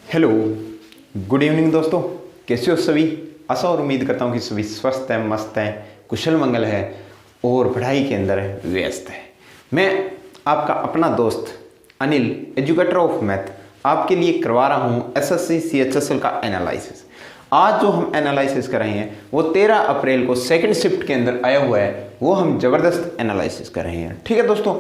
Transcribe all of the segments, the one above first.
Hello, good evening दोस्तों। कैसे हो सभी? आशा और उम्मीद करता हूँ कि सभी स्वस्थ हैं, मस्त हैं, कुशल मंगल है और पढ़ाई के अंदर व्यस्त है। मैं आपका अपना दोस्त अनिल, एजुकेटर ऑफ मैथ, आपके लिए करवा रहा हूँ एसएससी सीएचएसएल का एनालिसिस। आज जो हम एनालिसिस कर रहे हैं वो 13 अप्रैल को सेकंड शिफ्ट के अंदर आया हुआ है, वो हम ज़बरदस्त एनालिसिस कर रहे हैं। ठीक है दोस्तों,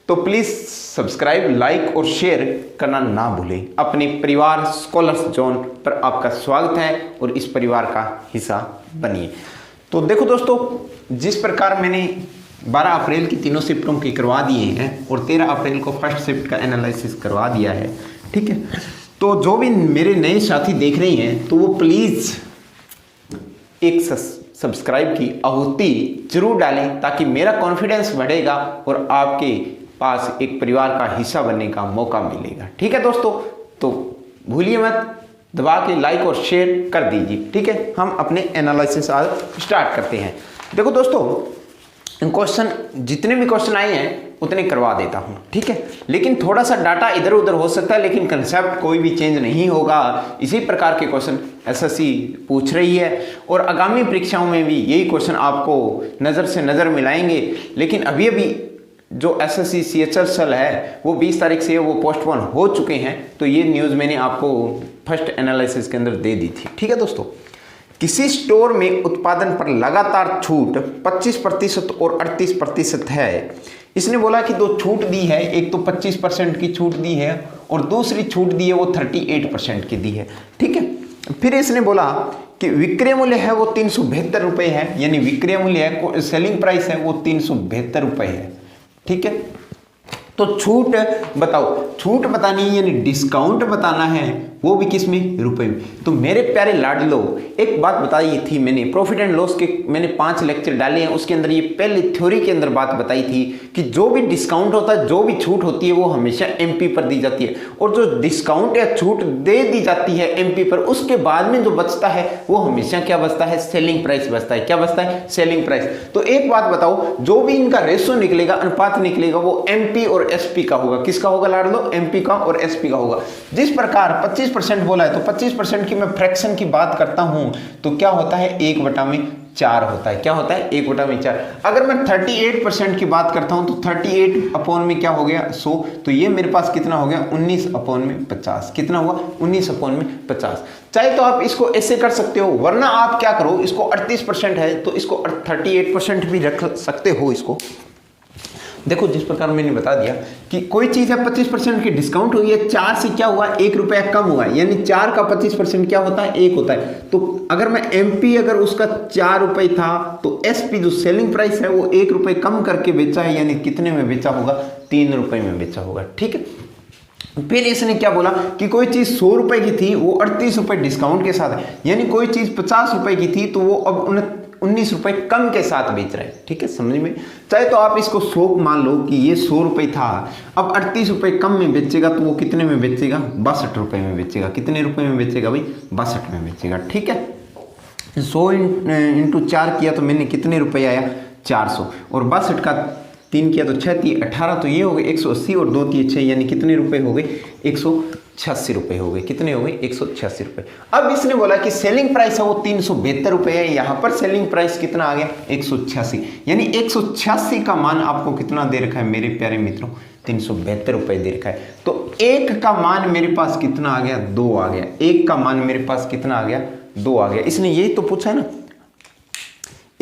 तो प्लीज़ सब्सक्राइब, लाइक और शेयर करना ना भूलें। अपने परिवार स्कॉलर्स जोन पर आपका स्वागत है और इस परिवार का हिस्सा बनिए। तो देखो दोस्तों, जिस प्रकार मैंने 12 अप्रैल की तीनों शिफ्टों की करवा दिए हैं और 13 अप्रैल को फर्स्ट शिफ्ट का एनालिसिस करवा दिया है, ठीक है। तो जो भी मेरे नए साथी देख रहे हैं तो वो प्लीज़ एक सब्सक्राइब की आहुति जरूर डालें, ताकि मेरा कॉन्फिडेंस बढ़ेगा और आपके पास एक परिवार का हिस्सा बनने का मौका मिलेगा। ठीक है दोस्तों, तो भूलिए मत, दबा के लाइक और शेयर कर दीजिए। ठीक है, हम अपने एनालिसिस आज स्टार्ट करते हैं। देखो दोस्तों, क्वेश्चन जितने भी क्वेश्चन आए हैं उतने करवा देता हूं, ठीक है। लेकिन थोड़ा सा डाटा इधर उधर हो सकता है, लेकिन कंसेप्ट कोई भी चेंज नहीं होगा। इसी प्रकार के क्वेश्चन एसएससी पूछ रही है और आगामी परीक्षाओं में भी यही क्वेश्चन आपको नज़र से नज़र मिलाएंगे। लेकिन अभी जो एसएससी सीएचएसएल है वो 20 तारीख से वो पोस्टपोन हो चुके हैं। तो ये न्यूज़ मैंने आपको फर्स्ट एनालिसिस के अंदर दे दी थी। ठीक है दोस्तों, किसी स्टोर में उत्पादन पर लगातार छूट 25% और 38% है। इसने बोला कि दो छूट दी है, एक तो 25% की छूट दी है और दूसरी छूट दी है वो 38% की दी है। ठीक है, फिर इसने बोला कि विक्रय मूल्य है वो 372 रुपये है, यानी विक्रय मूल्य है, सेलिंग प्राइस है वो 372 रुपये है। ठीक है, तो छूट बताओ, छूट बतानी है यानी डिस्काउंट बताना है, वो भी किस में? रुपए में। तो मेरे प्यारे लाडलो, एक बात बताई थी मैंने, प्रॉफिट एंड लॉस के मैंने 5 लेक्चर डाले हैं, उसके अंदर ये पहले थ्योरी के अंदर बात बताई थी कि जो भी डिस्काउंट होता है, जो भी छूट होती है वो हमेशा एमपी पर दी जाती है, और जो डिस्काउंट या छूट दे दी जाती है एमपी पर, उसके बाद में जो बचता है वो हमेशा क्या बचता है? सेलिंग प्राइस बचता है। क्या बचता है? Selling price. तो एक बात बताओ, जो भी इनका रेशो निकलेगा, अनुपात निकलेगा, वो एमपी और एसपी का होगा। किसका होगा लाडलो? एमपी का और एसपी का होगा। जिस प्रकार 25% बोला है, तो 25% की मैं फ्रैक्शन की बात करता हूं तो क्या होता है? 1/4 होता है। क्या होता है? 1/4। अगर मैं 38% की बात करता हूं तो 38 अपॉन में क्या हो गया? 100। तो ये मेरे पास कितना हो गया? 19/50। कितना हुआ? 19/50। चाहे तो आप इसको ऐसे कर सकते हो, वरना आप क्या करो, इसको 38% है तो इसको 38% भी रख सकते हो। इसको देखो, जिस प्रकार मैंने बता दिया कि कोई चीज़ है 25% की डिस्काउंट हुई है, 4 से क्या हुआ? 1 रुपया कम हुआ है, यानी 4 का 25% क्या होता है? 1 होता है। तो अगर मैं एमपी अगर उसका 4 रुपये था तो एसपी जो सेलिंग प्राइस है वो 1 रुपये कम करके बेचा है, यानी कितने में बेचा होगा? 3 रुपये में बेचा होगा। ठीक है, फिर इसने क्या बोला कि कोई चीज़ 100 रुपये की थी, वो 38 रुपये डिस्काउंट के साथ है, यानी कोई चीज़ 50 रुपये की थी तो वो अब 19 रुपये कम के साथ बेच रहे हैं। ठीक है, समझ में? चाहे तो आप इसको 100 मान लो कि ये 100 रुपये था, अब 38 रुपये कम में बेचेगा तो वो कितने में बेचेगा? 62 रुपये में बेचेगा। कितने रुपये में बेचेगा भाई? 62 में बेचेगा। ठीक है, 100 इंटू 4 किया तो मैंने कितने रुपये आया? 400, और 62 का 3 किया तो 6 3 18, तो ये हो गए 180 और 2 3 6, यानी कितने रुपए हो गए? 186 रुपये हो गए। कितने हो गए? 186 रुपये। अब इसने बोला कि सेलिंग प्राइस है वो 372 रुपये है, यहाँ पर सेलिंग प्राइस कितना आ गया? 186, यानी 186 का मान आपको कितना दे रखा है मेरे प्यारे मित्रों? 372 रुपये दे रखा है। तो 1 का मान मेरे पास कितना आ गया? 2 आ गया। 1 का मान मेरे पास कितना आ गया? 2 आ गया। इसने यही तो पूछा है ना,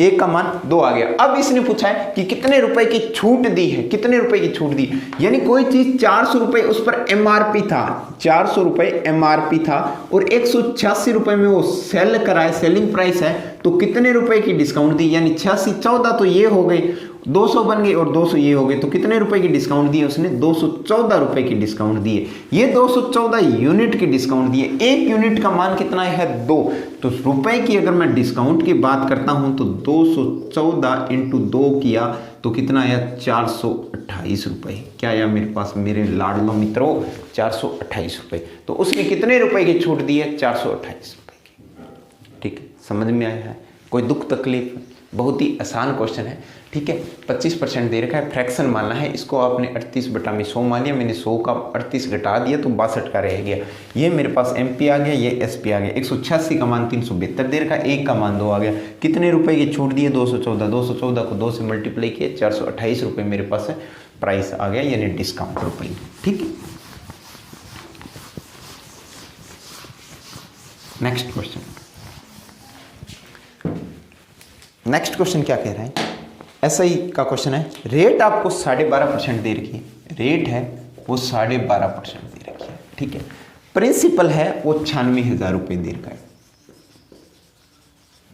1 का मान 2 आ गया। अब इसने पूछा है कि कितने रुपए की छूट दी है, कितने रुपए की छूट दी, यानी कोई चीज 400 रुपए उस पर एमआरपी था, 400 रुपए एमआरपी था और 186 रुपए में वो सेल कराए, सेलिंग प्राइस है, तो कितने रुपए की डिस्काउंट दी? यानी 86 14 तो ये हो गई, 200 बन गई और 200 ये हो गए, तो कितने रुपए की डिस्काउंट दी है उसने? 214 रुपए की डिस्काउंट दी है। ये 214 यूनिट की डिस्काउंट दी है। 1 यूनिट का मान कितना है? 2। तो रुपए की अगर मैं डिस्काउंट की बात करता हूं तो 214 इंटू 2 किया तो कितना आया? 428 रुपये। क्या आया मेरे पास मेरे लाडलो मित्रों? 428 रुपये। तो उसने कितने रुपए की छूट दी है? 428 रुपये की। ठीक है, समझ में आया है? कोई दुख तकलीफ? बहुत ही आसान क्वेश्चन है, ठीक है। 25% दे रखा है, फ्रैक्शन मानना है, इसको आपने 38/100 मान लिया, मैंने 100 का 38 घटा दिया तो 62 का रह गया। ये मेरे पास MP आ गया, ये SP आ गया। 186 का मान 372 दे रखा है, 1 का मान 2 आ गया। कितने रुपए की छूट दिए? 214। 214 को 2 से मल्टीप्लाई किए, 428 रुपये मेरे पास है प्राइस आ गया, यानी डिस्काउंट रुपये, ठीक है। नेक्स्ट क्वेश्चन, नेक्स्ट क्वेश्चन क्या कह रहा है? SI का क्वेश्चन है। रेट आपको 12.5% दे रखी है, रेट है वो 12.5% दे रखी है, ठीक है। प्रिंसिपल है वो 96,000 रुपये दे रखा है,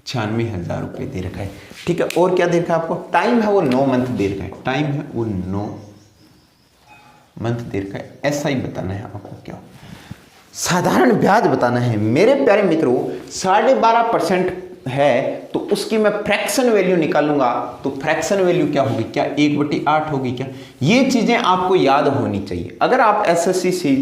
96,000 रुपये दे रखा है, ठीक है। और क्या दे रखा है आपको? टाइम है वो 9 मंथ दे रखा है, टाइम है वो 9 मंथ दे रखा है। SI बताना है आपको, क्या साधारण ब्याज बताना है। मेरे प्यारे मित्रों 12.5% है तो उसकी मैं फ्रैक्शन वैल्यू निकालूंगा, तो फ्रैक्शन वैल्यू क्या होगी? क्या 1/8 होगी? क्या ये चीजें आपको याद होनी चाहिए। अगर आप SSC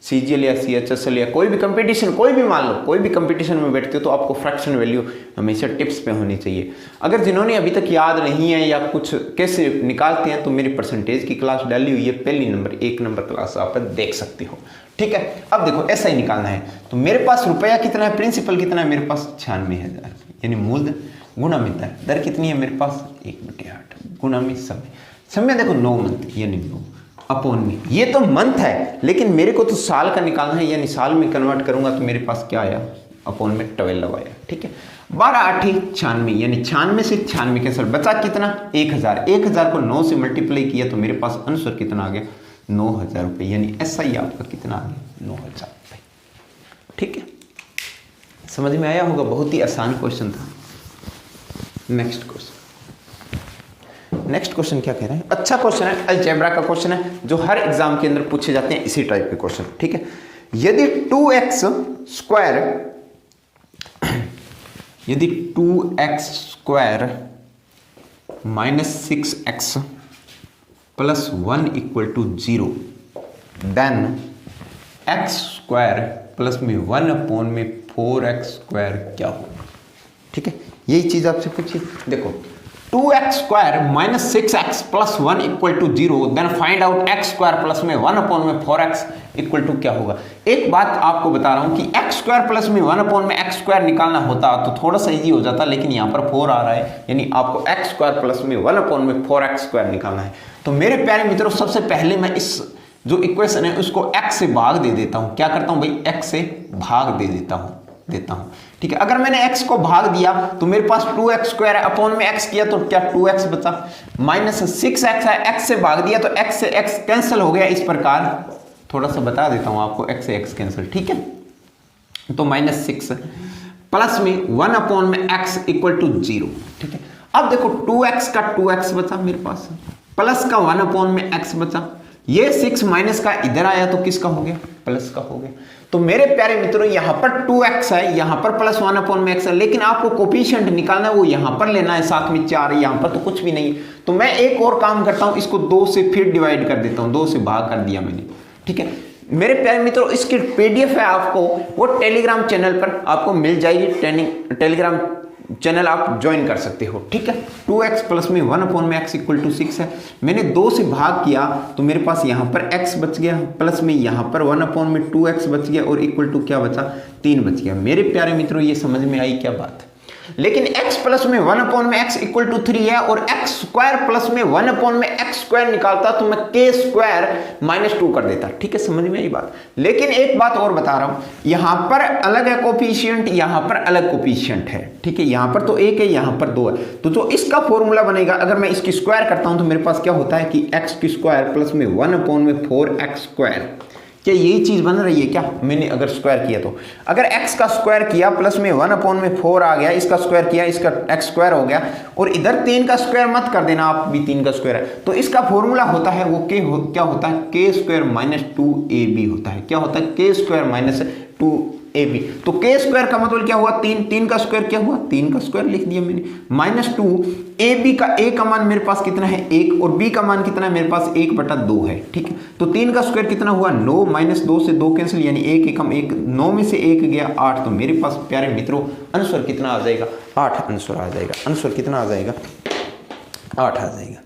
CGL या CHSL या कोई भी कंपटीशन, कोई भी मान लो, कोई भी कंपटीशन में बैठते हो तो आपको फ्रैक्शन वैल्यू हमेशा टिप्स पे होनी चाहिए। अगर जिन्होंने अभी तक याद नहीं है या कुछ कैसे निकालते हैं तो मेरी परसेंटेज की क्लास डाली हुई है, पहली नंबर 1 नंबर क्लास आप देख सकते हो, ठीक है। अब देखो SI निकालना है तो मेरे पास रुपया कितना है, प्रिंसिपल कितना है मेरे पास? 96,000, यानी मूलधन गुणा में दर, दर कितनी है मेरे पास? 1/8 गुणा में समय, समय देखो 9 मंथ यानी 9 अपॉन में, ये तो मंथ है लेकिन मेरे को तो साल का निकालना है, यानी साल में कन्वर्ट करूंगा तो मेरे पास क्या आया? अपॉन में 12 आया, ठीक है। 12×8 96, यानी 96 से 96 कैंसिल, बचा कितना? 1,000। 1,000 को 9 से मल्टीप्लाई किया तो मेरे पास आंसर कितना आ गया? 9,000 रुपये, यानी SI आपका कितना आ गया? 9,000 रुपये, ठीक है। समझ में आया होगा, बहुत ही आसान क्वेश्चन था। नेक्स्ट क्वेश्चन, नेक्स्ट क्वेश्चन क्या कह रहे हैं? अच्छा क्वेश्चन है, अलजेब्रा का क्वेश्चन है, जो हर एग्जाम के अंदर पूछे जाते हैं इसी टाइप के क्वेश्चन, ठीक है। यदि 2x स्क्वायर, यदि 2x square minus 6x plus 1 = 0, then x square plus में 1/4x स्क्वायर क्या होगा, ठीक है। यही चीज आपसे पूछिए। देखो 2x square minus 6x plus 1 = 0, then find out x square plus में 1/4x = क्या होगा। एक बात आपको बता रहा हूं कि x स्क्वायर प्लस में 1/x स्क्वायर निकालना होता तो थोड़ा सा इजी हो जाता, लेकिन यहां पर 4 आ रहा है, यानी आपको x स्क्वायर प्लस में 1/4x स्क्वायर निकालना है। तो मेरे प्यारे मित्रों सबसे पहले मैं इस जो इक्वेशन है उसको x से भाग दे देता हूं। क्या करता हूं भाई? x से भाग दे देता हूं, ठीक है। अगर मैंने x को भाग दिया तो मेरे पास 2x स्क्वायर है, अपॉन में x किया तो क्या 2x बचा, माइनस 6x है, x से भाग दिया तो x से x कैंसिल हो गया। इस प्रकार थोड़ा सा बता देता हूं आपको, x से x कैंसिल, ठीक है। तो -6 प्लस में 1/x = 0, ठीक है। अब देखो 2x का 2x बचा मेरे पास, प्लस का 1/x बचा, ये 6 माइनस का इधर आया तो किसका हो गया? प्लस का हो गया। तो मेरे प्यारे मित्रों यहां पर 2x है, यहां पर प्लस 1/x है, लेकिन आपको कोफिशिएंट निकालना है वो यहां पर लेना है, साथ में 4 है, यहां पर तो कुछ भी नहीं है। तो मैं एक और काम करता हूं, इसको 2 से फिर डिवाइड कर देता हूं, 2 से भाग कर दिया मैंने, ठीक है। मेरे प्यारे मित्रों इसकी PDF है आपको वो टेलीग्राम चैनल पर आपको मिल जाएगी, टेलीग्राम चैनल आप ज्वाइन कर सकते हो, ठीक है। 2x प्लस में 1/x = 6 है, मैंने 2 से भाग किया तो मेरे पास यहाँ पर x बच गया, प्लस में यहाँ पर 1/2x बच गया और इक्वल टू क्या बचा? 3 बच गया। मेरे प्यारे मित्रों ये समझ में आई क्या बात? लेकिन x प्लस में 1/x = 3 है और x स्क्वायर प्लस में 1/x स्क्वायर निकालता तो मैं k स्क्वायर -2 कर देता, ठीक है। समझ में आई बात? लेकिन एक बात और बता रहा हूं, यहां पर अलग है कोफिशिएंट, यहां पर अलग कोफिशिएंट है, ठीक है। यहां पर तो 1 है, यहां पर 2 है, तो जो इसका फॉर्मूला बनेगा अगर मैं इसकी स्क्वायर करता हूं तो मेरे पास क्या होता है कि x की स्क्वायर प्लस में 1/4x स्क्वायर, क्या यही चीज बन रही है क्या? मैंने अगर स्क्वायर किया तो अगर x का स्क्वायर किया प्लस में 1/4 आ गया, इसका स्क्वायर किया, इसका x स्क्वायर हो गया, और इधर 3 का स्क्वायर मत कर देना, आप भी 3 का स्क्वायर है, तो इसका फॉर्मूला होता है वो क्या होता है? k² - 2ab होता है। क्या होता है? k² - 2 A B. तो के स्क्वायर का मतलब क्या हुआ 3, 3 का स्क्वायर क्या हुआ 3 का स्क्वायर लिख दिया मैंने, -2 ए बी का ए का मान मेरे पास कितना है 1 और बी का मान कितना है मेरे पास 1/2 है। ठीक है, तो 3 का स्क्वायर कितना हुआ 9, -2 से 2 कैंसिल यानी 1 एकम 1, 9 में से 1 गया 8। तो मेरे पास प्यारे मित्रों आंसर कितना आ जाएगा 8 आंसर आ जाएगा। आंसर कितना आ जाएगा 8 आ जाएगा।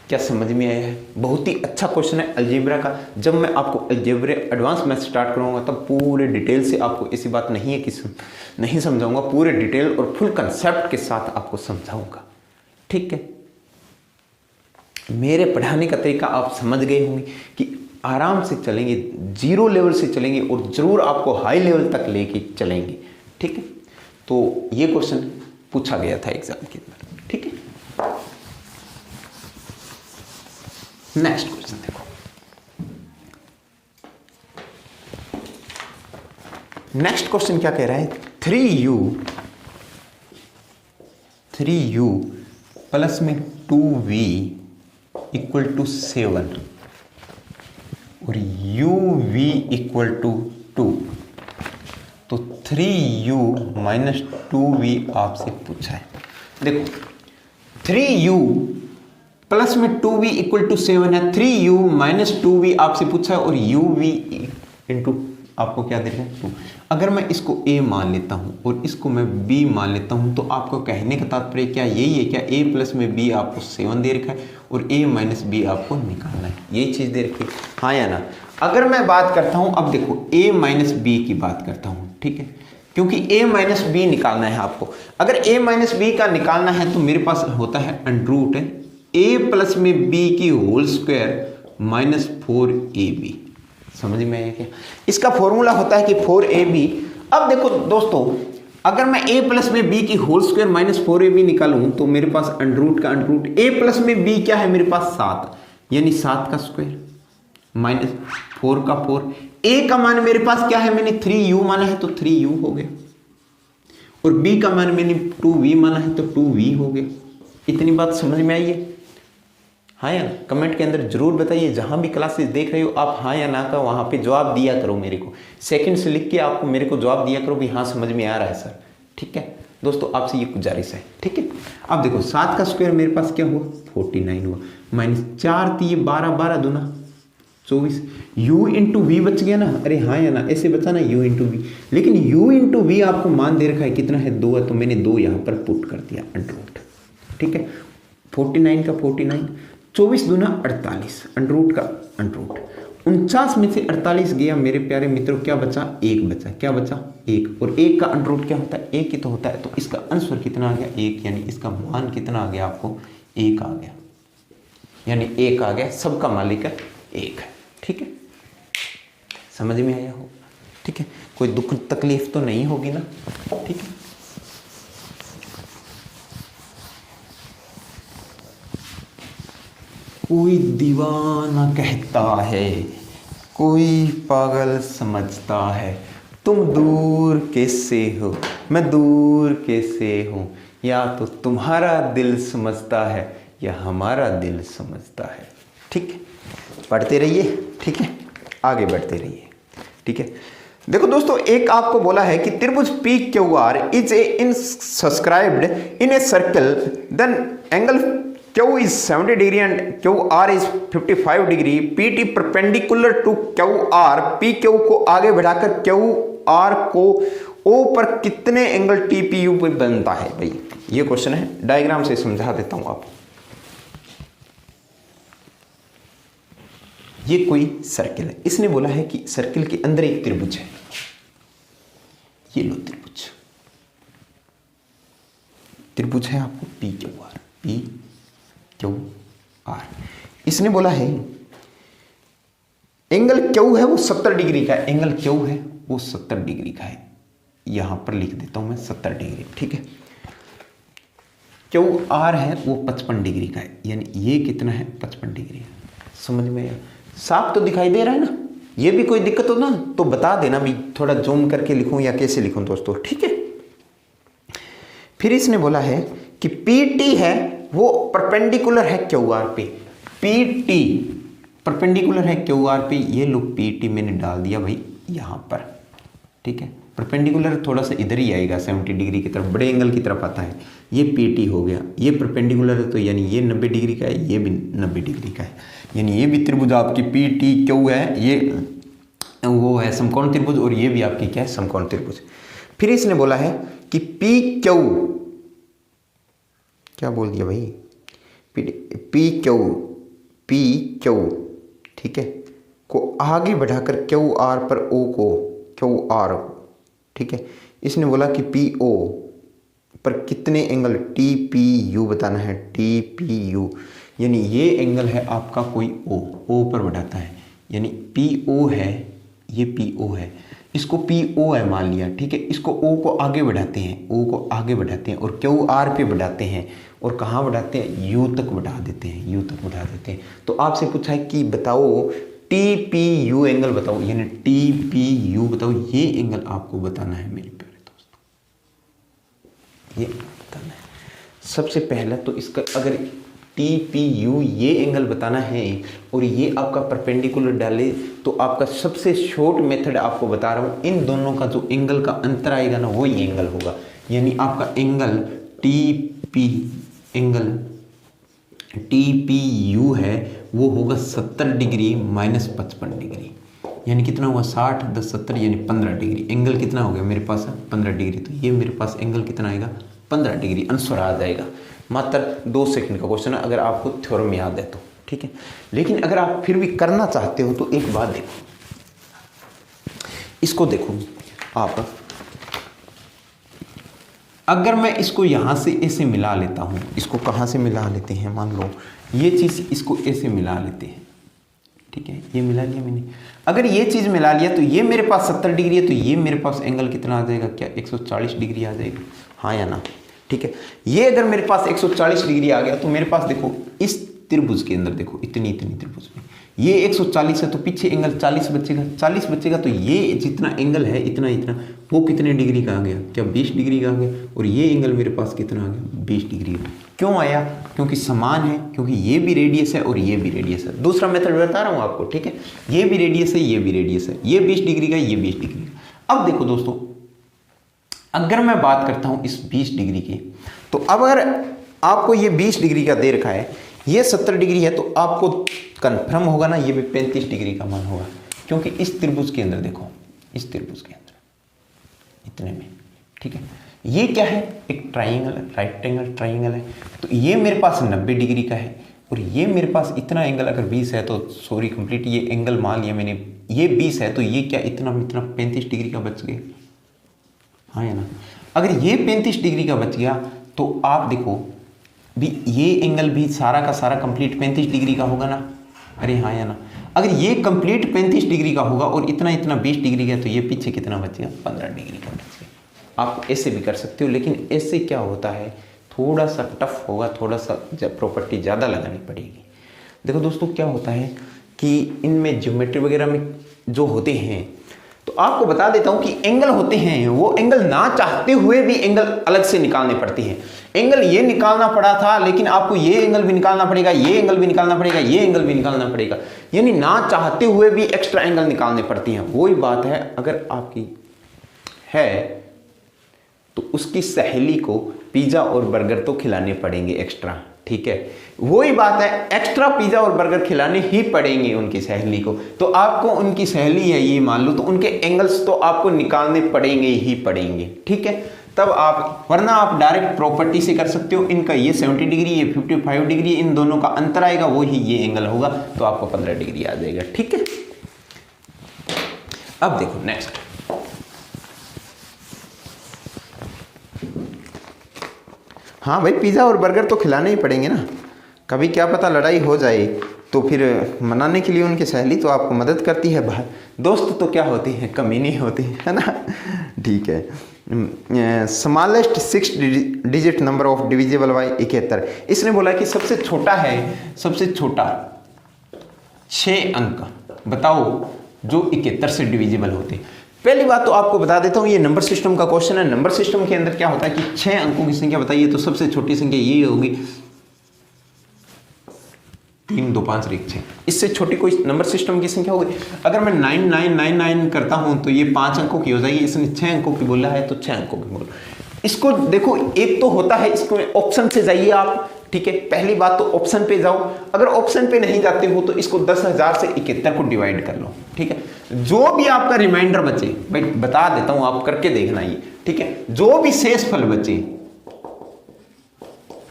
क्या समझ में आया है? बहुत ही अच्छा क्वेश्चन है अलजेब्रा का। जब मैं आपको अलजेब्रा एडवांस मैथ स्टार्ट कराऊंगा तब पूरे डिटेल से आपको ऐसी बात नहीं है कि नहीं समझाऊंगा, पूरे डिटेल और फुल कंसेप्ट के साथ आपको समझाऊंगा। ठीक है, मेरे पढ़ाने का तरीका आप समझ गए होंगे कि आराम से चलेंगे, 0 लेवल से चलेंगे और जरूर आपको हाई लेवल तक लेके चलेंगे। ठीक है, तो ये क्वेश्चन पूछा गया था एग्जाम के अंदर। ठीक है, नेक्स्ट क्वेश्चन देखो, नेक्स्ट क्वेश्चन क्या कह रहा है 3u प्लस में 2v इक्वल टू 7 और uv इक्वल टू 2। तो 3u माइनस 2v आपसे पूछा है। देखो 3u प्लस में 2v इक्वल टू 7 है, 3u माइनस 2v आपसे पूछा है और uv इंटू आपको क्या दे रहा है 2। अगर मैं इसको a मान लेता हूं और इसको मैं b मान लेता हूं तो आपको कहने का तात्पर्य क्या यही है क्या a प्लस में b आपको 7 दे रखा है और a माइनस b आपको निकालना है, यही चीज़ दे रखी है, हाँ या ना। अगर मैं बात करता हूं अब देखो a माइनस b की बात करता हूं, ठीक है, क्योंकि a माइनस बी निकालना है आपको। अगर a माइनस बी का निकालना है तो मेरे पास होता है अंडरूट है a प्लस में b की होल स्क्वायर माइनस 4ab। समझ में आया क्या? इसका फॉर्मूला होता है कि 4ab। अब देखो दोस्तों, अगर मैं a प्लस में b की होल स्क्वायर माइनस 4ab निकालूं तो मेरे पास अंडरूट का अंडरूट, a प्लस में b क्या है मेरे पास 7 यानी 7 का स्क्वायर माइनस 4 का 4। a का मान मेरे पास क्या है मैंने 3u माना है तो 3u हो गया और b का मान मैंने 2v माना है तो 2v हो गया। इतनी बात समझ में आई है? हाँ या ना? कमेंट के अंदर जरूर बताइए, जहां भी क्लासेस देख रहे हो आप हाँ या ना का वहां पे जवाब दिया करो, मेरे को सेकंड से लिख के आपको मेरे को जवाब दिया करो भी हाँ समझ में आ रहा है सर। ठीक है दोस्तों, आपसे ये गुजारिश है। ठीक है, अब देखो 7 का स्क्वायर मेरे पास क्या हुआ 49 हुआ, माइनस 4 थी 12, 12 दूना 24, u इंटू वी बच गया ना, अरे हाँ या ना, ऐसे बचा ना u इंटू वी, लेकिन u इंटू वी आपको मान दे रखा है कितना है 2 है तो मैंने 2 यहाँ पर पुट कर दिया अंडरूट। ठीक है, 49 का 49, 24 दूना 48, अंडरूट का अंडरूट, 49 में से 48 गया मेरे प्यारे मित्रों, क्या बचा 1 बचा, क्या बचा 1 और 1 का अंडरूट क्या होता है 1 ही तो होता है। तो इसका आंसर कितना आ गया 1, यानी इसका मान कितना आ गया आपको 1 आ गया, यानी 1 आ गया, सबका मालिक 1 है। ठीक है, समझ में आया हो? ठीक है, कोई दुख तकलीफ तो नहीं होगी ना? ठीक है, कोई दीवाना कहता है, कोई पागल समझता है, तुम दूर कैसे हो मैं दूर कैसे हूँ, या तो तुम्हारा दिल समझता है या हमारा दिल समझता है। ठीक है, पढ़ते रहिए, ठीक है, आगे बढ़ते रहिए। ठीक है, देखो दोस्तों, एक आपको बोला है कि त्रिभुज P Q R is a in subscribed in a circle, then angle Q is 70 degree and QR is 55 degree, PT perpendicular to QR, PQ को आगे बढ़ाकर QR को O पर कितने एंगल TPU पे बनता है? भाई ये क्वेश्चन है, डायग्राम से समझा देता हूं आपको। ये कोई सर्किल है, इसने बोला है कि सर्किल के अंदर एक त्रिभुज है, ये लो त्रिभुज, त्रिभुज है आपको PQR, PQR। इसने बोला है एंगल Q है वो 70 डिग्री का है, एंगल Q है वो 70 डिग्री का है, यहां पर लिख देता हूं मैं 70 डिग्री। ठीक है, QR है वो 55 डिग्री का है, यानी ये कितना है 55 डिग्री है। समझ में साफ तो दिखाई दे रहा है ना? ये भी कोई दिक्कत हो ना तो बता देना भी, थोड़ा जूम करके लिखूं या कैसे लिखूं दोस्तों। ठीक है, फिर इसने बोला है कि PT है वो परपेंडिकुलर है QR पे, PT परपेंडिकुलर है QR पे, ये लो PT मैंने डाल दिया भाई यहां पर। ठीक है, परपेंडिकुलर थोड़ा सा इधर ही आएगा 70 डिग्री की तरफ, बड़े एंगल की तरफ आता है। ये PT हो गया, ये परपेंडिकुलर है तो यानी ये 90 डिग्री का है, ये भी 90 डिग्री का है, यानी ये भी त्रिभुज आपकी PTQ है, ये वो है समकोण त्रिभुज, और ये भी आपकी क्या है, समकोण त्रिभुज। फिर इसने बोला है कि PQ, क्या बोल दिया भाई, PQ, ठीक है, को आगे बढ़ाकर QR पर O को QR, ठीक है, इसने बोला कि PO पर कितने एंगल, TPU बताना है, TPU, यानी ये एंगल है आपका कोई O पर बढ़ाता है, यानी PO है, ये PO है, इसको PO है मान लिया, ठीक है, इसको O को आगे बढ़ाते हैं, O को आगे बढ़ाते हैं और QR पे बढ़ाते हैं, और कहाँ बढ़ाते हैं, U तक बढ़ा देते हैं, U तक बढ़ा देते हैं। तो आपसे पूछा है कि बताओ TPU एंगल बताओ, यानी TPU बताओ, ये एंगल आपको बताना है मेरे प्यारे दोस्तों, ये बताना है। सबसे पहला तो इसका अगर TPU ये एंगल बताना है और ये आपका परपेंडिकुलर डाले, तो आपका सबसे शॉर्ट मेथड आपको बता रहा हूँ, इन दोनों का जो एंगल का अंतर आएगा ना, वो ही एंगल होगा, यानी आपका एंगल TPU है वो होगा 70 डिग्री माइनस 55 डिग्री, यानी कितना हुआ, 60 10 70 यानी 15 डिग्री। एंगल कितना हो गया मेरे पास, 15 डिग्री, तो ये मेरे पास एंगल कितना आएगा, 15 डिग्री। आंसर आ जाएगा। मात्र 2 सेकंड का क्वेश्चन है, अगर आपको थ्योरम याद है तो, ठीक है। लेकिन अगर आप फिर भी करना चाहते हो तो एक बात देखो, इसको देखो आप, अगर मैं इसको यहाँ से ऐसे मिला लेता हूँ, इसको कहाँ से मिला लेते हैं, मान लो ये चीज़ इसको ऐसे मिला लेते हैं, ठीक है, ये मिला लिया मैंने। अगर ये चीज़ मिला लिया तो ये मेरे पास 70 डिग्री है, तो ये मेरे पास एंगल कितना आ जाएगा, क्या 140 डिग्री आ जाएगा, हाँ या ना, ठीक है। ये अगर मेरे पास 140 डिग्री आ गया तो मेरे पास देखो इस त्रिभुज के अंदर देखो इतनी त्रिभुज में ये 140 है, तो पीछे एंगल 40 बचेगा, 40 बचेगा, तो ये जितना एंगल है इतना वो कितने डिग्री का आ गया, क्या 20 डिग्री का आ गया, और ये एंगल मेरे पास कितना आ गया, 20 डिग्री का। क्यों आया, क्योंकि समान है, क्योंकि ये भी रेडियस है और ये भी रेडियस है। दूसरा मेथड बता रहा हूँ आपको, ठीक है, ये भी रेडियस है, ये भी रेडियस है, ये 20 डिग्री का, ये 20 डिग्री का। अब देखो दोस्तों, अगर मैं बात करता हूँ इस 20 डिग्री की, तो अब अगर आपको ये 20 डिग्री का दे रखा है, ये 70 डिग्री है, तो आपको कंफर्म होगा ना ये भी 35 डिग्री का मान होगा, क्योंकि इस त्रिभुज के अंदर देखो, इस त्रिभुज के अंदर इतने में, ठीक है, ये क्या है, एक ट्राइंगल है, राइट एंगल ट्राइंगल है, तो ये मेरे पास 90 डिग्री का है, और ये मेरे पास इतना एंगल अगर 20 है, तो सॉरी कंप्लीट ये एंगल मान लिया मैंने, ये 20 है, तो ये क्या इतना 35 डिग्री का बच गया, हाँ या ना। अगर ये 35 डिग्री का बच गया तो आप देखो भी ये एंगल भी सारा का सारा कंप्लीट 35 डिग्री का होगा ना, अरे हाँ या ना। अगर ये कंप्लीट 35 डिग्री का होगा और इतना 20 डिग्री का, तो ये पीछे कितना बचेगा, 15 डिग्री का बचेगा। आप ऐसे भी कर सकते हो, लेकिन ऐसे क्या होता है, थोड़ा सा टफ होगा, थोड़ा सा प्रॉपर्टी ज़्यादा लगानी पड़ेगी। देखो दोस्तों, क्या होता है कि इनमें ज्योमेट्री वगैरह में जो होते हैं, तो आपको बता देता हूं कि एंगल होते हैं, वो एंगल ना चाहते हुए भी एंगल अलग से निकालने पड़ती है। एंगल ये निकालना पड़ा था, लेकिन आपको ये एंगल भी निकालना पड़ेगा, ये एंगल भी निकालना पड़ेगा, ये एंगल भी निकालना पड़ेगा, यानी ना चाहते हुए भी एक्स्ट्रा एंगल निकालने पड़ती हैं। वही बात है, अगर आपकी है तो उसकी सहेली को पिज्जा और बर्गर तो खिलाने पड़ेंगे एक्स्ट्रा, ठीक है। वही बात है, एक्स्ट्रा पिज्जा और बर्गर खिलाने ही पड़ेंगे उनकी सहेली को। तो आपको उनकी सहेली है ये मान लो, तो उनके एंगल्स तो आपको निकालने पड़ेंगे ही पड़ेंगे, ठीक है। तब आप, वरना आप डायरेक्ट प्रॉपर्टी से कर सकते हो, इनका ये 70 डिग्री, ये 55 डिग्री, इन दोनों का अंतर आएगा, वो ही ये एंगल होगा, तो आपको 15 डिग्री आ जाएगा, ठीक है। अब देखो नेक्स्ट, हाँ भाई, पिज़्ज़ा और बर्गर तो खिलाने ही पड़ेंगे ना, कभी क्या पता लड़ाई हो जाए, तो फिर मनाने के लिए उनकी सहेली तो आपको मदद करती है। बाहर दोस्त तो क्या होती हैं, कमीनी होती है ना, ठीक है। Smallest 6 digit number of divisible by 71। इसने बोला कि सबसे छोटा है, सबसे छोटा 6 अंक बताओ जो 71 से डिविजिबल होते हैं। पहली बात तो आपको बता देता हूँ, ये नंबर सिस्टम का क्वेश्चन है। नंबर सिस्टम के अंदर क्या होता है कि 6 अंकों की संख्या बताइए, तो सबसे छोटी संख्या ये होगी 3 2 5 1 6, इससे छोटी कोई नंबर सिस्टम की संख्या होगी। अगर मैं 9999 करता हूं तो ये 5 अंकों की हो जाएगी, इसने 6 अंकों की बोला है तो 6 अंकों की बोला। इसको देखो, एक तो होता है, इसको ऑप्शन से जाइए आप, ठीक है। पहली बात तो ऑप्शन पे जाओ, अगर ऑप्शन पे नहीं जाते हो तो इसको 10,000 से 71 को डिवाइड कर लो, ठीक है। जो भी आपका रिमाइंडर बचे, भाई बता देता हूं, आप करके देखना ये, ठीक है। जो भी शेष फल बचे,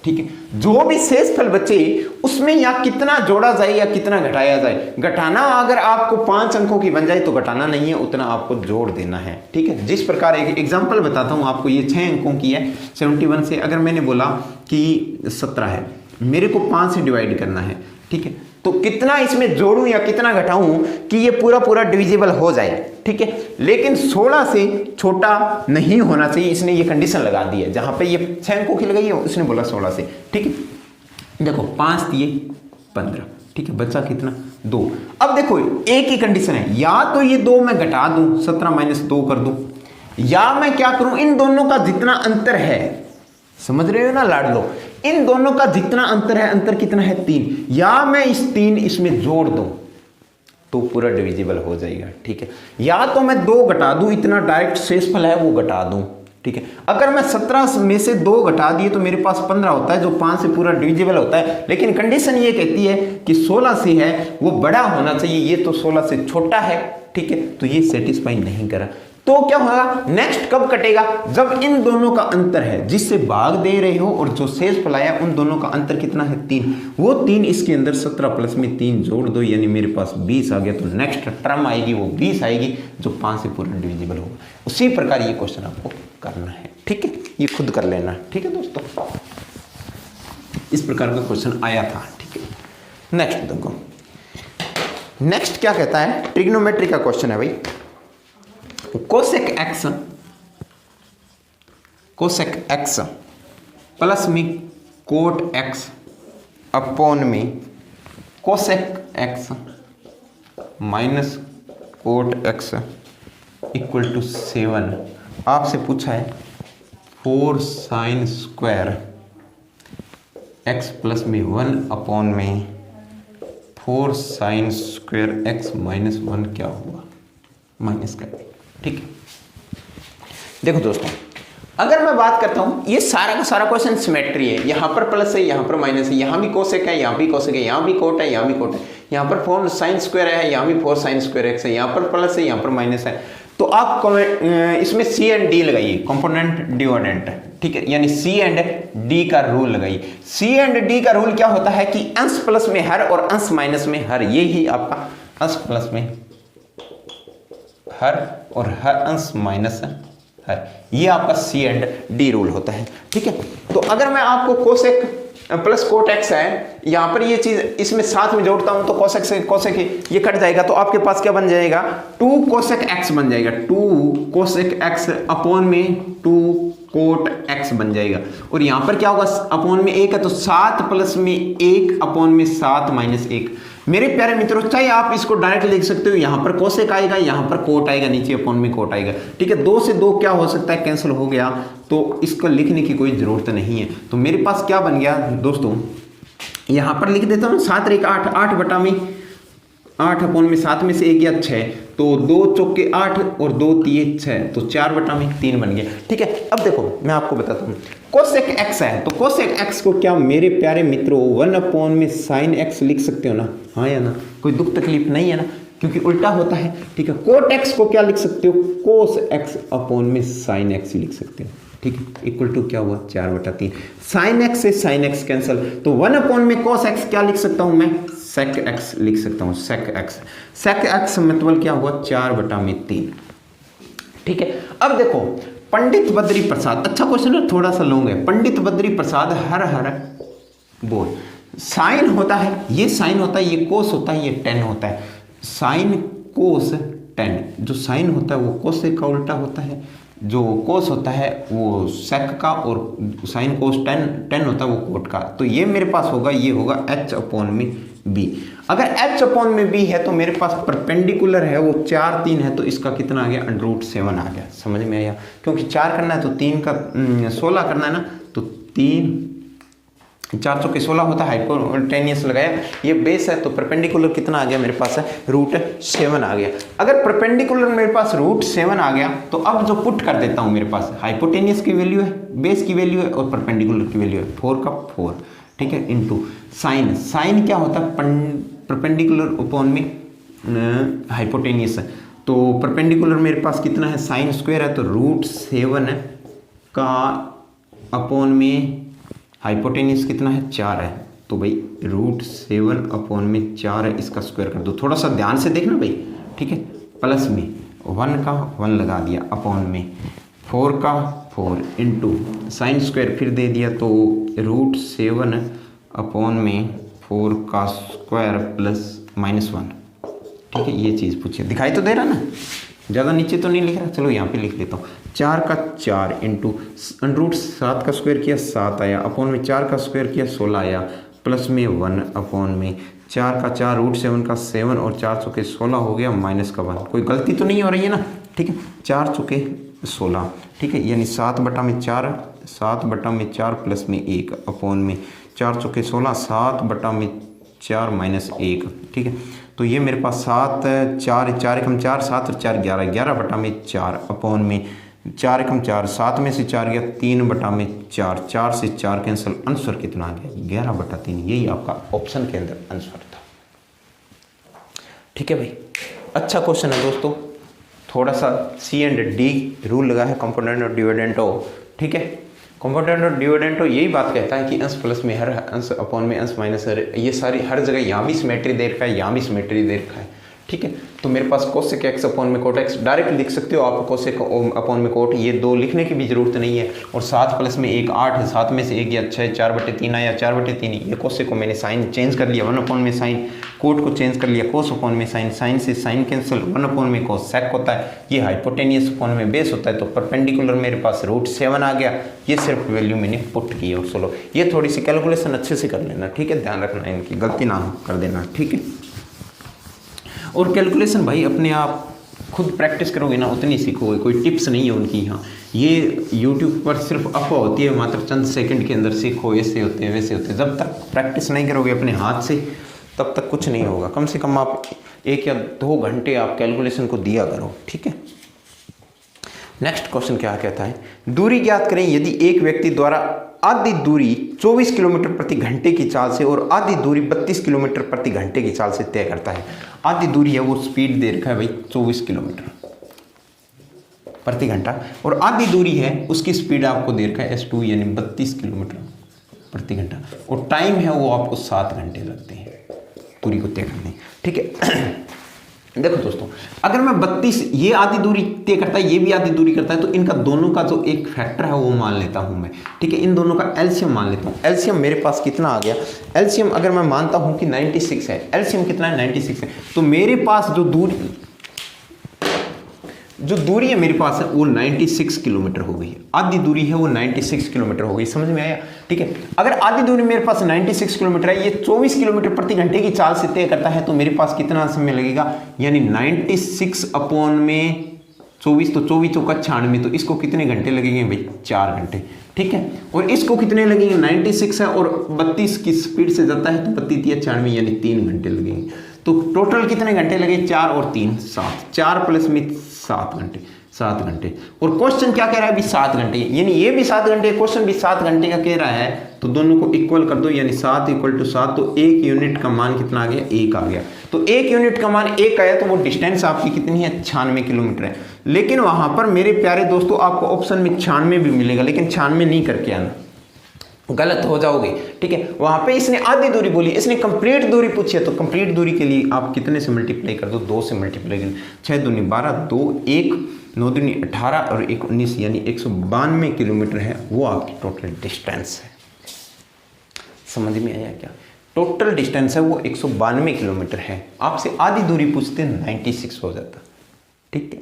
ठीक है, जो भी शेष फल बचे उसमें या कितना जोड़ा जाए या कितना घटाया जाए। घटाना अगर आपको 5 अंकों की बन जाए तो घटाना नहीं है, उतना आपको जोड़ देना है, ठीक है। जिस प्रकार एक एग्जांपल बताता हूं आपको, ये 6 अंकों की है। 71 से अगर मैंने बोला कि 17 है, मेरे को 5 से डिवाइड करना है, ठीक है, तो कितना इसमें जोड़ूं या कितना घटाऊं कि ये पूरा पूरा डिविजिबल हो जाए, ठीक है। लेकिन 16 से छोटा नहीं होना चाहिए, इसने ये कंडीशन लगा दी है। जहां पे ये 6 अंकों की लगाई है उसने बोला 16 से, ठीक है। देखो 5 दिए 15, ठीक है, बचा कितना 2। अब देखो एक ही कंडीशन है, या तो ये 2 मैं घटा दूं, 17 माइनस 2 कर दूं, या मैं क्या करूं, इन दोनों का जितना अंतर है, समझ रहे हो ना लाडलो, इन दोनों का जितना अंतर है, अंतर कितना है 3, या मैं इस 3 इसमें जोड़ दूं तो पूरा डिविजिबल हो जाएगा, ठीक है। या तो मैं 2 घटा दूं, इतना डायरेक्ट शेषफल है वो घटा दूं, ठीक है। अगर मैं 17 में से 2 घटा दिए तो मेरे पास 15 होता है, जो 5 से पूरा डिविजिबल होता है। लेकिन कंडीशन ये कहती है कि 16 से है वो बड़ा होना चाहिए, ये तो 16 से छोटा है, ठीक है, तो ये सेटिस्फाई नहीं करा। तो क्या होगा, नेक्स्ट कब कटेगा, जब इन दोनों का अंतर है, जिससे भाग दे रहे हो और जो शेष फल आया उन दोनों का अंतर कितना है 3, वो 3 इसके अंदर 17 प्लस में 3 जोड़ दो, यानी मेरे पास 20 आ गया। तो नेक्स्ट टर्म आएगी वो 20 आएगी, जो 5 से पूरा डिविजिबल होगा। उसी प्रकार ये क्वेश्चन आपको करना है, ठीक है, ये खुद कर लेना, ठीक है दोस्तों। इस प्रकार का क्वेश्चन आया था, ठीक है। नेक्स्ट देखो, नेक्स्ट क्या कहता है, ट्रिग्नोमेट्री का क्वेश्चन है भाई। कोसेक एक्स प्लस में कोट एक्स अपॉन में cosec x minus cot x equal to 7। आपसे पूछा है 4 साइन स्क्वायर एक्स प्लस में 1 अपॉन में 4 साइन स्क्वायर एक्स माइनस 1 क्या हुआ, माइनस का, ठीक है। देखो दोस्तों, अगर मैं बात करता हूं, ये सारा का सारा क्वेश्चन सिमेट्री है, यहां पर प्लस है, यहां पर माइनस है, यहां भी कोसेक है, यहां भी कोसेक है, यहां भी कोट है, यहां भी कोट है, यहां पर 4 साइन स्क्वायर है, यहां भी 4 साइन स्क्वायर एक्स है, यहां पर प्लस है, यहां पर माइनस है। तो आप इसमें सी एंड डी लगाइए, कंपोनेंट डिविडेंट, ठीक है, यानी सी एंड डी का रूल लगाइए। सी एंड डी का रूल क्या होता है कि अंश प्लस में हर और अंश माइनस में हर, ये ही आपका अंश प्लस में हर और हर अंश माइनस हर, ये आपका सी एंड डी रूल होता है, ठीक है। तो अगर मैं आपको कोसेक प्लस कोट एक्स है, यहां पर ये चीज इसमें साथ में जोड़ता हूं तो कोसेक से कोसेक ये कट जाएगा, तो आपके पास क्या बन जाएगा, 2 कोसेक एक्स बन जाएगा, 2 कोसेक एक्स अपॉन में 2 कोट एक्स बन जाएगा। और यहां पर क्या होगा, अपॉन में 1 है तो 7 प्लस में 1 अपॉन में 7 माइनस 1। मेरे प्यारे मित्रों, चाहे आप इसको डायरेक्ट लिख सकते हो, यहां पर कोसेक आएगा, यहां पर कोट आएगा, नीचे अपॉन में कोट आएगा, ठीक है। 2 से 2 क्या हो सकता है, कैंसिल हो गया, तो इसको लिखने की कोई जरूरत नहीं है। तो मेरे पास क्या बन गया दोस्तों, यहां पर लिख देता हूं 7 1 8, 8 बटा में 8 अपॉन में 7 में से 1 गया 6, तो 2 चौके 8 और 2 3 6, तो 4 बटा में 3 बन गया, ठीक है। अब देखो मैं आपको बताता हूँ, कोसेक एक्स है तो कोसेक एक्स को क्या मेरे प्यारे मित्रों 1 अपॉन में साइन एक्स लिख सकते हो ना, हाँ या ना, कोई दुख तकलीफ नहीं है ना, क्योंकि उल्टा होता है, ठीक है। कोट एक्स को क्या लिख सकते हो, कोस एक्स अपॉन में साइन एक्स लिख सकते हो, ठीक है, इक्वल टू क्या हुआ 4 बटा 3। साइन एक्स से साइन एक्स कैंसिल, तो 1 अपॉन में कोस एक्स क्या लिख सकता हूं मैं, सेक एक्स लिख सकता हूं, सेक एक्स। सेक एक्स मतलब क्या हुआ 4 बटा में 3, ठीक है। अब देखो पंडित बद्री प्रसाद, अच्छा क्वेश्चन है, थोड़ा सा लॉन्ग है। पंडित बद्री प्रसाद हर हर बोल, साइन होता है, ये साइन होता है, ये कोस होता है, ये टेन होता है। साइन कोस टेन, जो साइन होता है वो कोस का उल्टा होता है, जो कोस होता है वो सेक का, और साइन कोस टेन होता है वो कोट का। तो ये मेरे पास होगा, ये होगा एच अपॉन में बी। अगर एच अपॉन में बी है तो मेरे पास परपेंडिकुलर है वो 4 3 है, तो इसका कितना आ गया √7 आ गया, समझ में आया। क्योंकि 4 करना है तो 3 का 16 करना है ना, तो 3 4 चौके 16 होता है, हाइपोटेनियस लगाया, ये बेस है तो परपेंडिकुलर कितना आ गया मेरे पास है √7 आ गया। अगर परपेंडिकुलर मेरे पास √7 आ गया तो अब जो पुट कर देता हूँ मेरे पास हाइपोटेनियस की वैल्यू है, बेस की वैल्यू है और परपेंडिकुलर की वैल्यू है 4 का 4, ठीक है, इनटू साइन। साइन क्या होता है परपेंडिकुलर अपॉन में हाइपोटेनियस है, तो परपेंडिकुलर मेरे पास कितना है साइन स्क्वायर है तो √7 का अपॉन में हाइपोटेनियस कितना है 4 है, तो भाई √7 अपॉन में 4 है, इसका स्क्वायर कर दो। थोड़ा सा ध्यान से देखना भाई, ठीक है, प्लस में 1 का 1 लगा दिया अपॉन में 4 का 4 इंटू साइन स्क्वायर फिर दे दिया तो √7 अपॉन में 4 का स्क्वायर प्लस -1, ठीक है, ये चीज़ पूछिए। दिखाई तो दे रहा ना, ज़्यादा नीचे तो नहीं लिख रहा, चलो यहाँ पे लिख देता हूँ। 4 का 4 इंटू √7 का स्क्वायर किया 7 आया, अपॉन में 4 का स्क्वायर किया 16 आया, प्लस में 1 अपॉन में 4 का 4 √7 का 7 और 4 चौके 16 हो गया माइनस का 1। कोई गलती तो नहीं हो रही है ना, ठीक है, 4 चौके 16, ठीक है, यानी 7/4 प्लस में 1 अपॉन में 4 चौके 16 7/4 माइनस 1, ठीक है, तो ये मेरे पास 7 4 4 एकम 4 7 और 4 11 11/4 अपॉन में 4 एकम 4 7 में से 4 गया 3/4 4 से 4 कैंसिल, आंसर कितना आ गया 11/3। यही आपका ऑप्शन के अंदर आंसर था, ठीक है भाई। अच्छा क्वेश्चन है दोस्तों, थोड़ा सा C एंड D रूल लगा है कंपोनेंट और डिविडेंड हो, ठीक है। कंपोनेंट और डिविडेंड हो यही बात कहता है कि अंश प्लस में हर अंश अपॉन में अंश माइनस हर, ये सारी हर जगह यहाँ भी सिमेट्री दे रखा है, यहाँ भी सिमेट्री दे रखा है, ठीक है। तो मेरे पास कोसेक x अपॉन में कोट x डायरेक्ट लिख सकते हो आप, कोसेक अपॉन में कोट, ये 2 लिखने की भी जरूरत नहीं है। और 7 प्लस में 1 8 है, 7 में से 1 गया 6 4/3 आया 4/3, ये कोसेक को मैंने साइन चेंज कर लिया 1 अपॉन में साइन, कोट को चेंज कर लिया कोस अपॉन में साइन, साइन से साइन कैंसिल 1 अपॉन में कोस सेक होता है, ये हाइपोटेनियस अपॉन में बेस होता है, तो परपेंडिकुलर मेरे पास √7 आ गया। ये सिर्फ वैल्यू मैंने पुट की और चलो ये थोड़ी सी कैलकुलेशन अच्छे से कर लेना, ठीक है, ध्यान रखना इनकी गलती ना कर देना, ठीक है। और कैलकुलेशन भाई अपने आप खुद प्रैक्टिस करोगे ना उतनी सीखोगे, कोई टिप्स नहीं है उनकी यहाँ, ये YouTube पर सिर्फ अफवाह होती है, मात्र चंद सेकंड के अंदर सीखो ऐसे होते हैं वैसे होते हैं। जब तक प्रैक्टिस नहीं करोगे अपने हाथ से तब तक कुछ नहीं होगा। कम से कम आप 1 या 2 घंटे आप कैलकुलेशन को दिया करो, ठीक है। नेक्स्ट क्वेश्चन क्या कहता है, दूरी ज्ञात करें यदि एक व्यक्ति द्वारा आधी दूरी 24 किलोमीटर प्रति घंटे की चाल से और आधी दूरी 32 किलोमीटर प्रति घंटे की चाल से तय करता है। आधी दूरी है वो स्पीड दे रखा है भाई 24 किलोमीटर प्रति घंटा, और आधी दूरी है उसकी स्पीड आपको दे रखा है S2 यानी 32 किलोमीटर प्रति घंटा, और टाइम है वो आपको 7 घंटे लगते हैं दूरी को तय करने, ठीक है। देखो दोस्तों, अगर मैं 32 ये आधी दूरी तय करता है, ये भी आधी दूरी करता है, तो इनका दोनों का जो एक फैक्टर है वो मान लेता हूं मैं, ठीक है। इन दोनों का एलसीएम मान लेता हूं। एलसीएम मेरे पास कितना आ गया, एलसीएम अगर मैं मानता हूं कि 96 है, एलसीएम कितना है 96 है, तो मेरे पास जो दूरी है मेरे पास है वो 96 किलोमीटर हो गई, आधी दूरी है वो 96 किलोमीटर हो गई, समझ में आया, ठीक है। अगर आधी दूरी मेरे पास 96 किलोमीटर है, ये 24 किलोमीटर प्रति घंटे की चाल से तय करता है, तो मेरे पास कितना समय लगेगा, यानी 96 अपॉन में 24, तो 24 चौका 96, तो इसको कितने घंटे लगेंगे भाई 4 घंटे, ठीक है। और इसको कितने लगेंगे 96 है और 32 की स्पीड से जाता है तो 32 या 96 यानी 3 घंटे लगेंगे, तो टोटल कितने घंटे लगे 4 और 3 7, 4 प्लस में 7 घंटे, 7 घंटे। और क्वेश्चन क्या कह रहा है अभी 7 घंटे, यानी ये भी 7 घंटे, क्वेश्चन भी 7 घंटे का कह रहा है, तो दोनों को इक्वल कर दो, यानी 7 = 7, तो 1 यूनिट का मान कितना आ गया 1 आ गया, तो 1 यूनिट का मान 1 आया, तो वो डिस्टेंस आपकी कितनी है 96 किलोमीटर है। लेकिन वहां पर मेरे प्यारे दोस्तों आपको ऑप्शन में 96 भी मिलेगा, लेकिन 96 नहीं करके आना, गलत हो जाओगे, ठीक है। वहां पे इसने आधी दूरी बोली, इसने कंप्लीट दूरी पूछी है, तो कंप्लीट दूरी के लिए आप कितने से मल्टीप्लाई कर दो, 2 से मल्टीप्लाई कर, 6 दूनी 12, 2 1 9 दूनी 18 और 1 19, यानी 192 किलोमीटर है वो आपकी टोटल डिस्टेंस है। समझ में आया क्या, टोटल डिस्टेंस है वो 192 किलोमीटर है। आपसे आधी दूरी पूछते 96 हो जाता, ठीक है।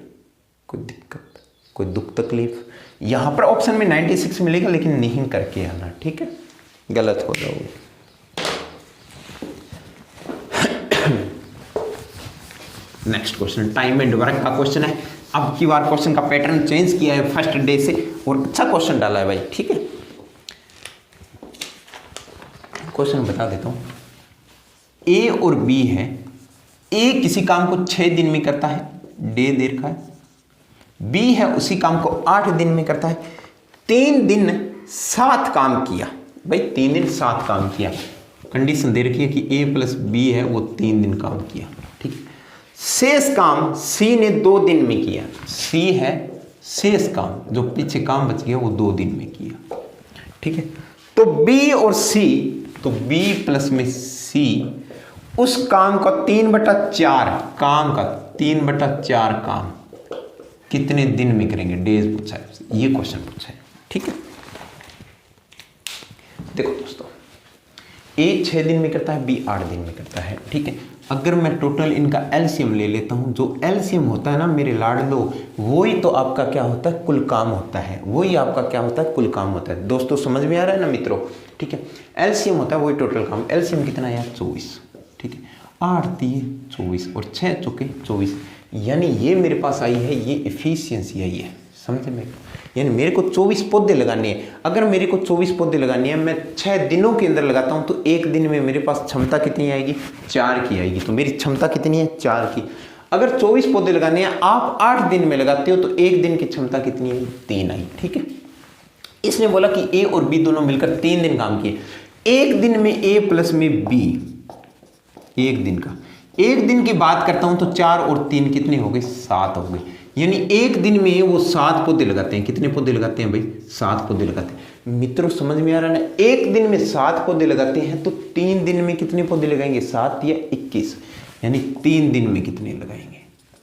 कोई दिक्कत, कोई दुख तकलीफ, यहां पर ऑप्शन में 96 मिलेगा, लेकिन नहीं करके आना, ठीक है, गलत हो जाओगे। Next question time and work का क्वेश्चन है। अब की बार क्वेश्चन का पैटर्न चेंज किया है फर्स्ट डे से, और अच्छा क्वेश्चन डाला है भाई, ठीक है। क्वेश्चन बता देता हूँ। ए और बी है, ए किसी काम को 6 दिन में करता है, डे दे रखा है। बी है उसी काम को 8 दिन में करता है। 3 दिन 7 काम किया भाई, 3 दिन 7 काम किया। कंडीशन दे रखी है कि ए प्लस बी है वो 3 दिन काम किया, ठीक है। शेष काम सी ने 2 दिन में किया। सी है शेष काम, जो पीछे काम बच गया वो 2 दिन में किया, ठीक है। तो बी और सी, तो बी प्लस में सी उस काम का 3/4 काम का 3/4 काम कितने दिन में करेंगे, डेज पूछा है, ये क्वेश्चन पूछा है, ठीक है। देखो दोस्तों, ए 6 दिन में करता है, बी 8 दिन में करता है, ठीक है। अगर मैं टोटल इनका एलसीएम ले लेता हूं, जो एलसीएम होता है ना मेरे लाडलो, वही तो आपका क्या होता है, कुल काम होता है, वही आपका क्या होता है, कुल काम होता है। दोस्तों समझ में आ रहा है ना मित्रों, ठीक है। एलसीएम होता है वही टोटल काम। एलसीएम कितना है यार, 24, ठीक है। 8 दिए 24 और 6 चौके 24, यानी ये मेरे पास आई है, ये एफिशिएंसी आई है, समझे में। यानी मेरे को 24 पौधे लगाने हैं। अगर मेरे को 24 पौधे लगाने हैं, मैं 6 दिनों के अंदर लगाता हूं, तो एक दिन में मेरे पास क्षमता कितनी आएगी, 4 की आएगी। तो मेरी क्षमता कितनी है, 4 की। अगर 24 पौधे लगाने हैं, आप 8 दिन में लगाते हो, तो एक दिन की क्षमता कितनी है, 3 आई, ठीक है। इसने बोला कि ए और बी दोनों मिलकर 3 दिन काम किए। एक दिन में ए प्लस में बी, एक दिन का, एक दिन की बात करता हूं तो 4 और 3 कितने हो गए, 7 हो गए। यानी एक दिन में वो 7 पौधे लगाते हैं। कितने पौधे लगाते हैं भाई, 7 पौधे लगाते हैं। मित्रों समझ में आ रहा है ना, एक दिन में 7 पौधे लगाते हैं, तो 3 दिन में कितने पौधे लगाएंगे, 7 या 21, यानी 3 दिन में कितने लगाएंगे,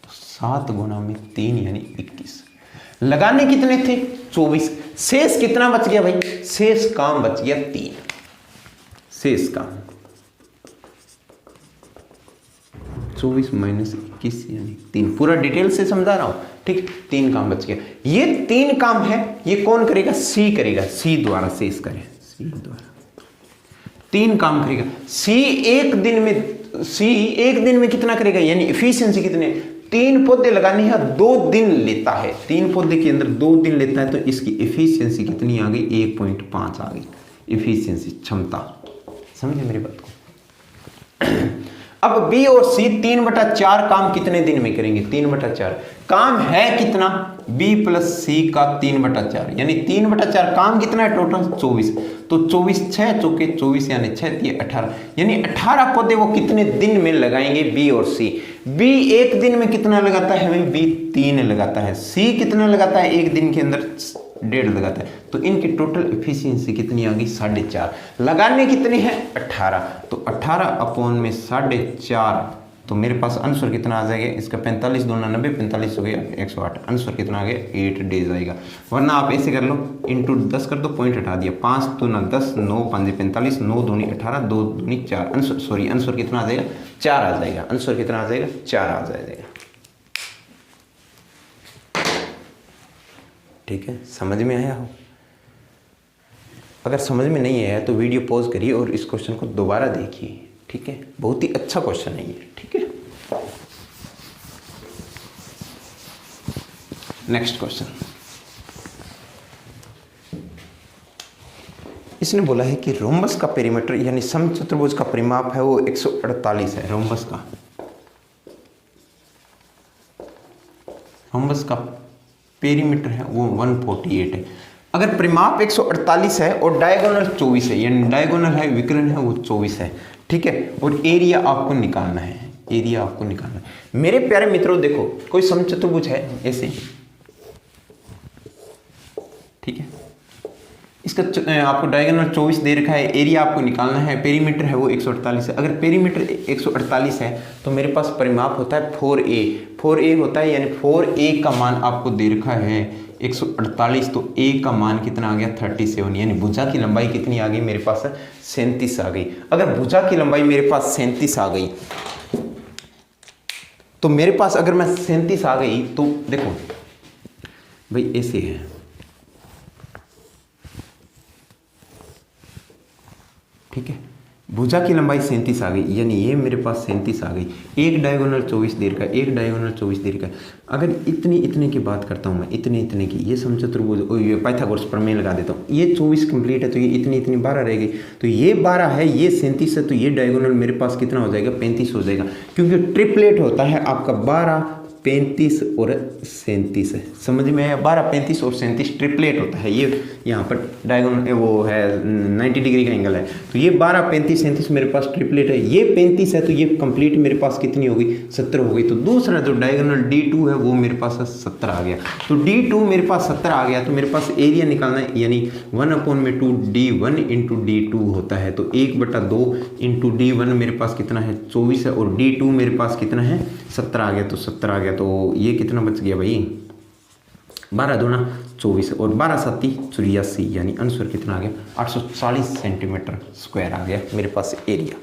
तो 7 गुना में 3 यानी 21। लगाने कितने थे, 24। शेष कितना बच गया भाई, शेष काम बच गया 3, शेष काम 24 - 21 यानी 3। पूरा डिटेल से समझा रहा हूं, ठीक। 3 काम बच गया। ये 3 काम है, ये कौन करेगा, सी करेगा, सी द्वारा शेष करें, सी द्वारा 3 काम करेगा। सी एक दिन में कितना करेगा, यानी एफिशिएंसी कितने, 3 पौधे लगाने हैं, 2 दिन लेता है, 3 पौधे के अंदर 2 दिन लेता है, तो इसकी एफिशिएंसी कितनी आ गई, 1.5 आ गई एफिशिएंसी, क्षमता। समझे मेरी बात को। अब बी और सी 3/4 काम कितने दिन में करेंगे, 3/4 काम है कितना, बी प्लस सी का 3/4, यानी 3/4 काम कितना है टोटल, 24। तो 24 6 चौके 24 यानी 6 3 18, यानी 18 पौधे वो कितने दिन में लगाएंगे, बी और सी। बी एक दिन में कितना लगाता है भाई, बी 3 लगाता है। सी कितना लगाता है, एक दिन के अंदर 1.5 लगाता है। तो इनकी टोटल एफिशिएंसी कितनी आ गई, 4.5। लगाने कितने हैं, 18। तो 18 अपॉन में 4.5, तो मेरे पास आंसर कितना आ जाएगा इसका, 45 दूना 90, 45 हो गया 108। आंसर कितना आ गया, 8 डेज आएगा। वरना आप ऐसे कर लो, इंटू 10 कर दो, पॉइंट हटा दिया, 5 दूना 10, 9 5 45, 9 दूनी 18, 2 दूनी 4। आंसर कितना आ जाएगा, 4 आ जाएगा। आंसर कितना आ जाएगा, 4 आ जाएगा, ठीक है। समझ में आया हो। अगर समझ में नहीं आया तो वीडियो पॉज करिए और इस क्वेश्चन को दोबारा देखिए, ठीक है। बहुत ही अच्छा क्वेश्चन है ये, ठीक है। नेक्स्ट क्वेश्चन, इसने बोला है कि रोम्बस का पेरीमीटर यानी समचतुर्भुज का परिमाप है वो 148 है। रोम्बस का पेरीमीटर है वो 148 है। अगर परिमाप 148 है और डायगोनल 24 है, यानी डायगोनल है, विकर्ण है वो 24 है, ठीक है। और एरिया आपको निकालना है, एरिया आपको निकालना है। मेरे प्यारे मित्रों देखो, कोई समचतुर्भुज है ऐसे, ठीक है। इसका आपको डायगोनल 24 दे रखा है, एरिया आपको निकालना है, पेरीमीटर है वो 148 है। अगर पेरीमीटर 148 है तो मेरे पास परिमाप होता है 4a होता है, यानी 4a का मान आपको दे रखा है 148, तो a का मान कितना आ गया 37, यानी भुजा की लंबाई कितनी आ गई मेरे पास, 37 आ गई। अगर भुजा की लंबाई मेरे पास 37 आ गई, तो मेरे पास अगर मैं 37 आ गई, तो देखो भाई ऐसे है, ठीक है। भुजा की लंबाई 37 आ गई, यानी ये मेरे पास 37 आ गई। एक डायगोनल 24 देर का, एक डायगोनल 24 देर का। अगर इतने की बात करता हूँ मैं, इतने की, ये समचतुर्भुज, ये पाइथागोरस प्रमेय लगा देता हूँ। ये 24 कंप्लीट है तो ये इतनी 12 रहेगी, तो ये 12 है, ये 37 है, तो ये डायगोनल मेरे पास कितना हो जाएगा, 35 हो जाएगा, क्योंकि ट्रिपलेट होता है आपका 12, 35 और 37 है। समझ में आया? 12, 35 और 37 ट्रिपलेट होता है। ये यहाँ पर डायगोनल वो है 90 डिग्री का एंगल है, तो ये 12, 35, 37 मेरे पास ट्रिपलेट है। ये 35 है तो ये कंप्लीट मेरे पास कितनी होगी, 70 हो गई। तो दूसरा जो डायगोनल D2 है वो मेरे पास 70 आ गया। तो D2 मेरे पास 70 आ गया, तो मेरे पास एरिया निकालना है, यानी 1/2 D1 इंटू D2 होता है। तो 1/2 इंटू D1 मेरे पास कितना है, 24 है, और D2 मेरे पास कितना है, 70 आ गया। तो 70 आ गया, तो ये कितना बच गया भाई, 12 दूना 24 और 12 7 84, यानी आंसर कितना आ गया, 840 सेंटीमीटर स्क्वायर आ गया मेरे पास एरिया।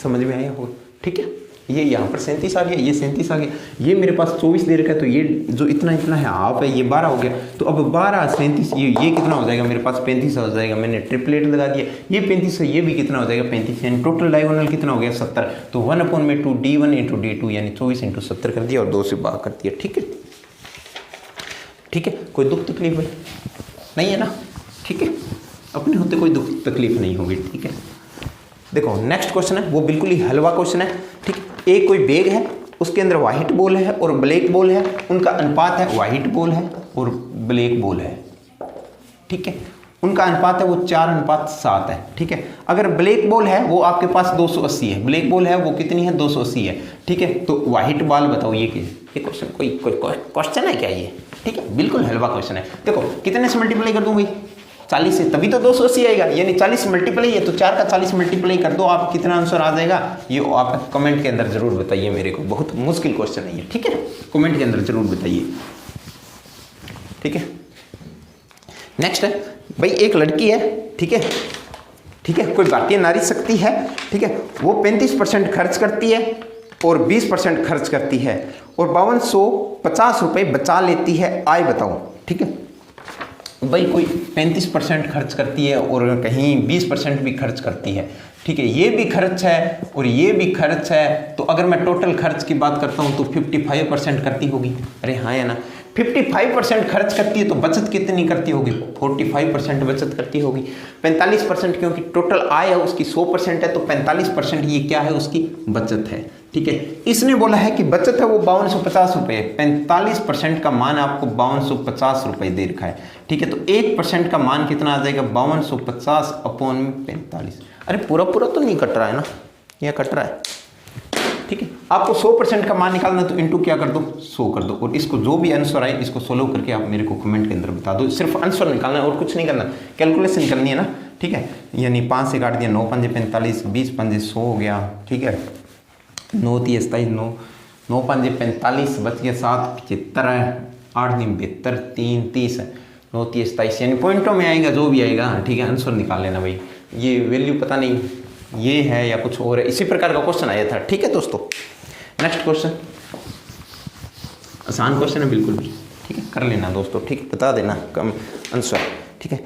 समझ में आया होगा? ठीक है, ये यहाँ पर 37 आ गया, ये 37 आ गया, ये मेरे पास 24 दे रखा है, तो ये जो इतना है हाफ है, ये 12 हो गया। तो अब 12 37 ये कितना हो जाएगा मेरे पास, 35 हो जाएगा। मैंने ट्रिपलेट लगा दिया, ये 35 है, ये भी कितना हो जाएगा, 35, यानी टोटल डायगोनल कितना हो गया, 70। तो 1/2 D1 इंटू D2 यानी 24 इंटू 70 कर दिया और 2 से भाग कर दिया। ठीक है, ठीक है, कोई दुख तकलीफ नहीं है ना? ठीक है, अपने होते कोई दुख तकलीफ नहीं होगी। ठीक है, देखो नेक्स्ट क्वेश्चन है, वो बिल्कुल ही हलवा क्वेश्चन है। ठीक है, एक कोई बैग है, उसके अंदर व्हाइट बॉल है और ब्लैक बॉल है, उनका अनुपात है, व्हाइट बॉल है और ब्लैक बॉल है। ठीक है, उनका अनुपात है वो 4:7 है। ठीक है, अगर ब्लैक बॉल है वो आपके पास 280 है, ब्लैक बॉल है वो कितनी है, 280 है। ठीक है, तो व्हाइट बॉल बताओ, ये क्वेश्चन कोई क्वेश्चन है क्या ये? ठीक है, बिल्कुल हलवा क्वेश्चन है। देखो कितने से मल्टीप्लाई कर दूं भाई, 40 से, तभी तो 280 आएगा, यानी 40 मल्टीप्लाई है तो 4 का 40 मल्टीप्लाई कर दो, आप कितना आंसर आ जाएगा ये आप कमेंट के अंदर जरूर बताइए मेरे को। बहुत मुश्किल क्वेश्चन है ये। ठीक है, कमेंट के अंदर जरूर बताइए। ठीक है, नेक्स्ट है भाई, एक लड़की है। ठीक है, ठीक है, कोई भारतीय नारी शक्ति है। ठीक है, वो 35% खर्च करती है और 20% खर्च करती है और 5250 रुपये बचा लेती है, आय बताओ। ठीक है भाई, कोई 35% खर्च करती है और कहीं 20% भी खर्च करती है। ठीक है, ये भी खर्च है और ये भी खर्च है, तो अगर मैं टोटल खर्च की बात करता हूँ तो 55% करती होगी। अरे हाँ है ना, 55% खर्च करती है तो बचत कितनी करती होगी, 45% बचत करती होगी। 45% क्योंकि टोटल आय है उसकी 100% है, तो 45% ये क्या है, उसकी बचत है। ठीक है, इसने बोला है कि बचत है वो 5250 रुपये, 45% का मान आपको 5250 रुपये दे रखा है। ठीक है, तो 1% का मान कितना आ जाएगा, 5250 अपॉन 45। अरे पूरा तो नहीं कट रहा है ना, यह कट रहा है। ठीक है, आपको 100% का मान निकालना तो इंटू क्या कर दो, 100 कर दो, और इसको जो भी आंसर आए इसको सोल्व करके आप मेरे को कमेंट के अंदर बता दो। सिर्फ आंसर निकालना है और कुछ नहीं करना, कैलकुलेशन करनी है ना। ठीक है, यानी 5 से काट दिया, 9 पंजे 45, 20 पंजे 100 हो गया। ठीक है, 9 3 27, 9 पंजे 45, बच गया 7 75 है, 8 दिन 72, 3 30 है, 9 3 27, यानी पॉइंटों में आएगा जो भी आएगा। ठीक है, आंसर निकाल लेना भाई, ये वैल्यू पता नहीं ये है या कुछ और है, इसी प्रकार का क्वेश्चन आया था। ठीक है दोस्तों, नेक्स्ट क्वेश्चन आसान क्वेश्चन है बिल्कुल भी। ठीक है, कर लेना दोस्तों। ठीक है, बता देना कम आंसर। ठीक है,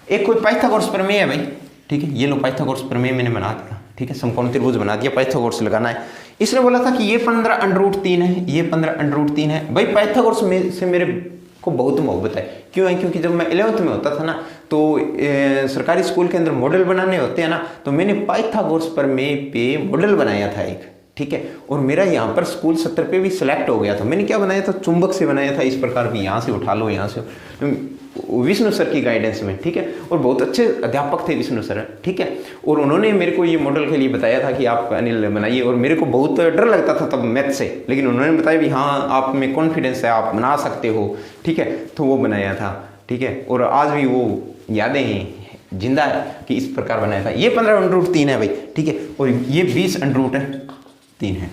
एक कोई पाइथागोरस प्रमेय है भाई। ठीक है, ये लो पाइथागोरस प्रमेय मैंने बना दिया। ठीक है, समकोण त्रिभुज बना दिया, पाइथागोरस लगाना है। इसने बोला था कि ये 15√3 है, ये 15√3 है। भाई पाइथागोरस में से मेरे को बहुत मोहब्बत है। क्यों है? क्योंकि जब मैं 11th में होता था ना, तो सरकारी स्कूल के अंदर मॉडल बनाने होते हैं ना, तो मैंने पाइथागोरस प्रमेय पे मॉडल बनाया था एक। ठीक है, और मेरा यहाँ पर स्कूल सत्र पे भी सिलेक्ट हो गया था। मैंने क्या बनाया था, चुंबक से बनाया था, इस प्रकार भी यहाँ से उठा लो, यहाँ से, विष्णु सर की गाइडेंस में। ठीक है, और बहुत अच्छे अध्यापक थे विष्णु सर। ठीक है, और उन्होंने मेरे को ये मॉडल के लिए बताया था कि आप अनिल बनाइए, और मेरे को बहुत डर लगता था तब मैथ से, लेकिन उन्होंने बताया भी हाँ आप में कॉन्फिडेंस है, आप बना सकते हो। ठीक है, तो वो बनाया था। ठीक है, और आज भी वो यादें हैं जिंदा है कि इस प्रकार बनाया था। ये 15√3 है भाई। ठीक है, और ये 20√3 है,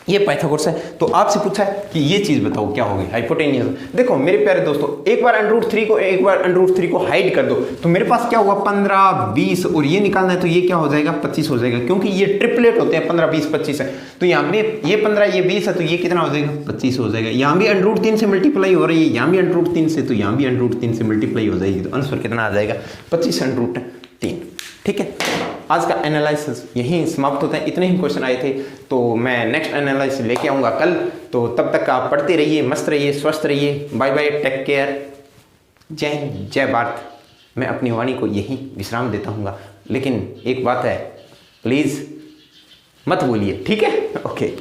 ये पाइथागोरस है। तो आपसे पूछा है कि ये चीज बताओ क्या होगी, हाइपोटेन्यूज। देखो मेरे प्यारे दोस्तों, एक बार √3 को हाइड कर दो तो मेरे पास क्या होगा, 15 20, और ये निकालना है तो ये क्या हो जाएगा, 25 हो जाएगा, क्योंकि ये ट्रिपलेट होते हैं, 15 20 25 है। तो यहाँ पे ये 15 ये 20 है, तो ये कितना हो जाएगा, 25 हो जाएगा। यहाँ भी √3 से मल्टीप्लाई हो रही है, यहाँ भी √3 से, तो यहाँ भी √3 से मल्टीप्लाई हो जाएगी, तो आंसर कितना आ जाएगा, 25 √3। ठीक है, आज का एनालिसिस यहीं समाप्त होता है। इतने ही क्वेश्चन आए थे, तो मैं नेक्स्ट एनालिसिस लेके आऊँगा कल। तो तब तक आप पढ़ते रहिए, मस्त रहिए, स्वस्थ रहिए। बाय बाय, टेक केयर, जय हिंद, जय भारत। मैं अपनी वाणी को यहीं विश्राम देता हूँगा, लेकिन एक बात है, प्लीज़ मत भूलिए, ठीक है? ओके।